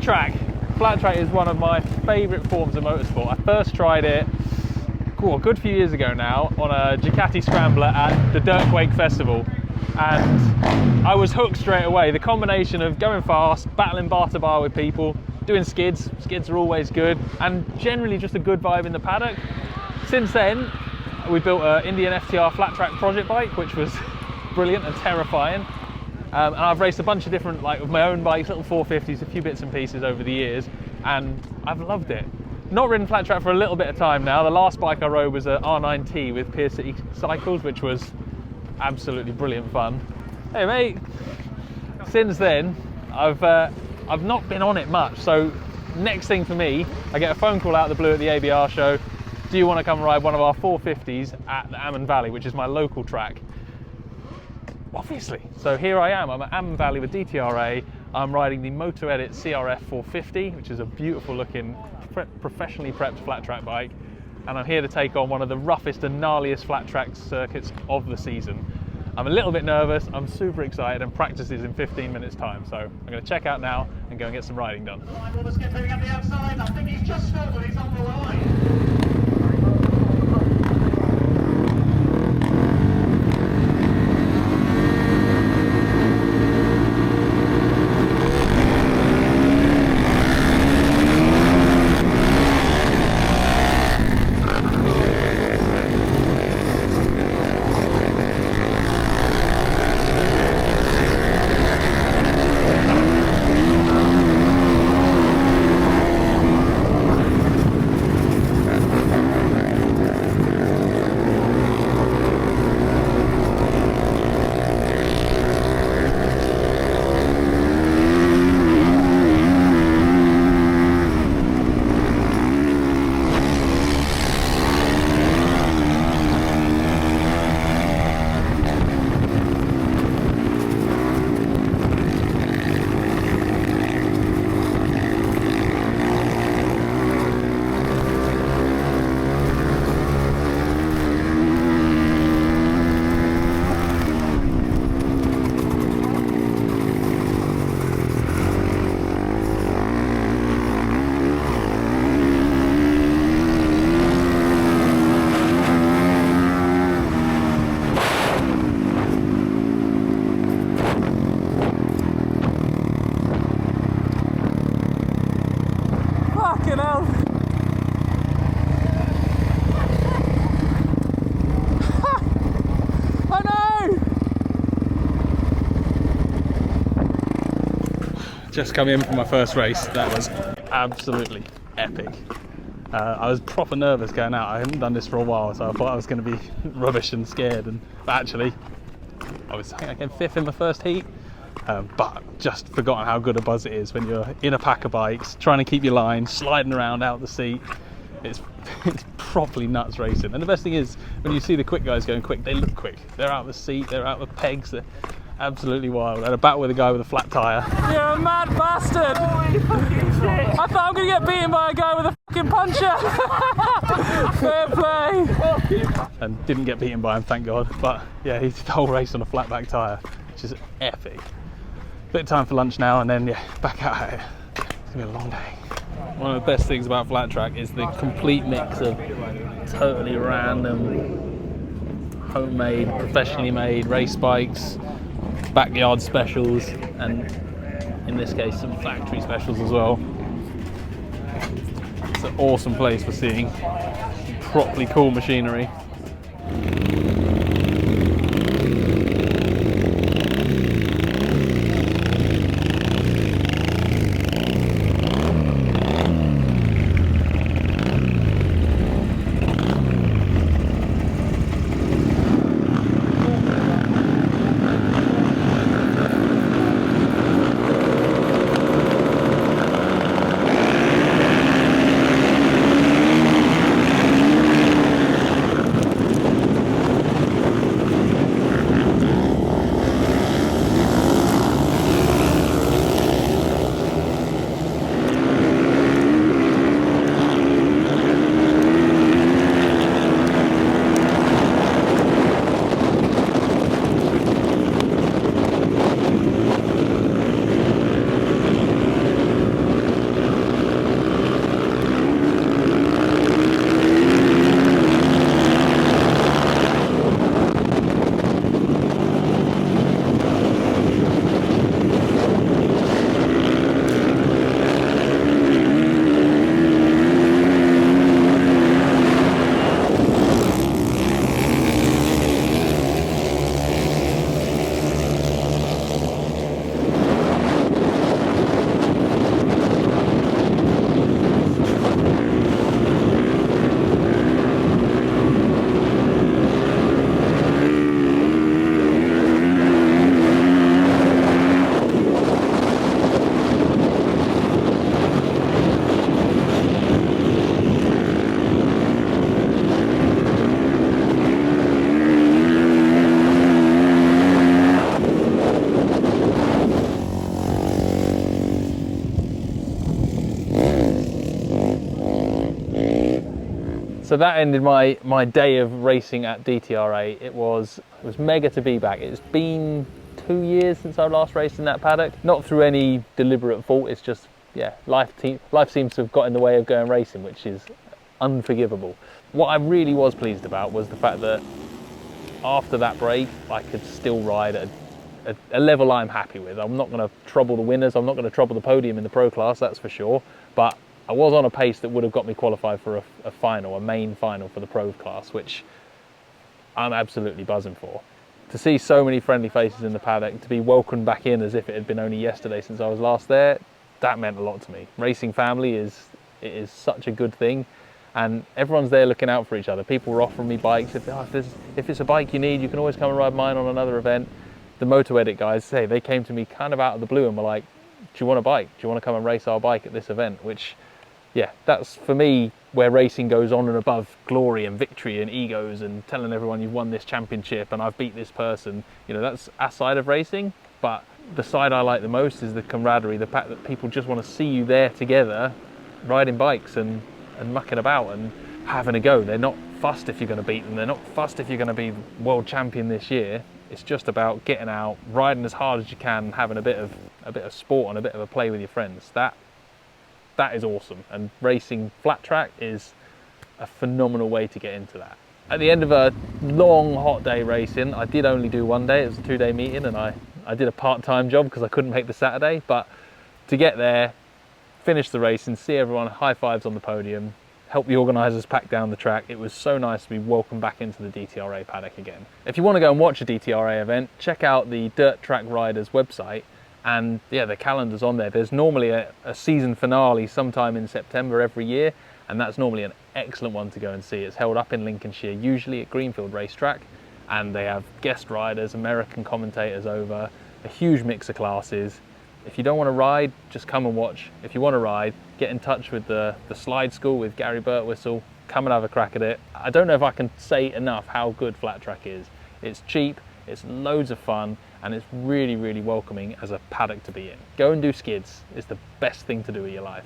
track. Flat track is one of my favourite forms of motorsport. I first tried it a good few years ago now on a Ducati Scrambler at the Dirt Quake Festival, and I was hooked straight away. The combination of going fast, battling bar to bar with people, doing skids. Skids are always good, and generally just a good vibe in the paddock. Since then, we built an Indian FTR Flat Track project bike, which was brilliant and terrifying. And I've raced a bunch of different, like with my own bikes, little 450s, a few bits and pieces over the years, and I've loved it. Not ridden flat track for a little bit of time now. The last bike I rode was an R9T with Pier City Cycles, which was absolutely brilliant fun. Hey mate, since then I've not been on it much. So next thing for me, I get a phone call out of the blue at the ABR show. Do you want to come ride one of our 450s at the Ammon Valley, which is my local track? Obviously. So here I am, I'm at Ammon Valley with DTRA. I'm riding the Moto Edit CRF 450, which is a beautiful looking, professionally prepped flat track bike. And I'm here to take on one of the roughest and gnarliest flat track circuits of the season. I'm a little bit nervous, I'm super excited, and practice is in 15 minutes time. So I'm going to check out now and go and get some riding done. The outside. I think he's just stopped, but he's on the line. Just come in for my first race. That was absolutely epic. I was proper nervous going out. I hadn't done this for a while, so I thought I was going to be rubbish and scared. And actually, I think I came 5th in the first heat. But just forgotten how good a buzz it is when you're in a pack of bikes, trying to keep your line, sliding around out the seat. It's properly nuts racing. And the best thing is, when you see the quick guys going quick, they look quick. They're out of the seat, they're out of the pegs. They're absolutely wild. I had a battle with a guy with a flat tyre. You're a mad bastard! Holy fucking shit! I thought I'm gonna get beaten by a guy with a fucking puncher! Fair play! And didn't get beaten by him, thank God. But yeah, he did the whole race on a flat back tyre, which is epic. Bit of time for lunch now, and then yeah, back out at it. It's gonna be a long day. One of the best things about flat track is the complete mix of totally random, homemade, professionally made race bikes, backyard specials, and in this case some factory specials as well. It's an awesome place for seeing properly cool machinery. So that ended my day of racing at DTRA. It was mega to be back. It's been 2 years since I last raced in that paddock. Not through any deliberate fault, it's just, yeah, life seems to have got in the way of going racing, which is unforgivable. What I really was pleased about was the fact that after that break, I could still ride at a level I'm happy with. I'm not going to trouble the winners, I'm not going to trouble the podium in the pro class, that's for sure, but I was on a pace that would have got me qualified for a final, a main final for the pro class, which I'm absolutely buzzing for. To see so many friendly faces in the paddock, to be welcomed back in as if it had been only yesterday since I was last there, that meant a lot to me. Racing family is such a good thing, and everyone's there looking out for each other. People were offering me bikes. If it's a bike you need, you can always come and ride mine on another event. The Moto Edit guys, they came to me kind of out of the blue and were like, do you want a bike? Do you want to come and race our bike at this event? Which, yeah, that's for me where racing goes on and above glory and victory and egos and telling everyone you've won this championship and I've beat this person. You know, that's a side of racing, but the side I like the most is the camaraderie, the fact that people just want to see you there together, riding bikes and mucking about and having a go. They're not fussed if you're going to beat them. They're not fussed if you're going to be world champion this year. It's just about getting out, riding as hard as you can, having a bit of sport and a bit of a play with your friends. That is awesome, and racing flat track is a phenomenal way to get into that. At the end of a long hot day racing, I did only do one day. It was a 2-day meeting, and I did a part-time job because I couldn't make the Saturday, but to get there, finish the race and see everyone, high fives on the podium, help the organisers pack down the track. It was so nice to be welcomed back into the DTRA paddock again. If you want to go and watch a DTRA event, check out the Dirt Track Riders website, and yeah, the calendar's on there. There's normally a season finale sometime in September every year, and that's normally an excellent one to go and see. It's held up in Lincolnshire, usually at Greenfield Racetrack, and they have guest riders, American commentators over, a huge mix of classes. If you don't want to ride, just come and watch. If you want to ride, get in touch with the slide school with Gary Birtwistle, come and have a crack at it. I don't know if I can say enough how good flat track is. It's cheap, it's loads of fun, and it's really, really welcoming as a paddock to be in. Go and do skids. It's the best thing to do in your life.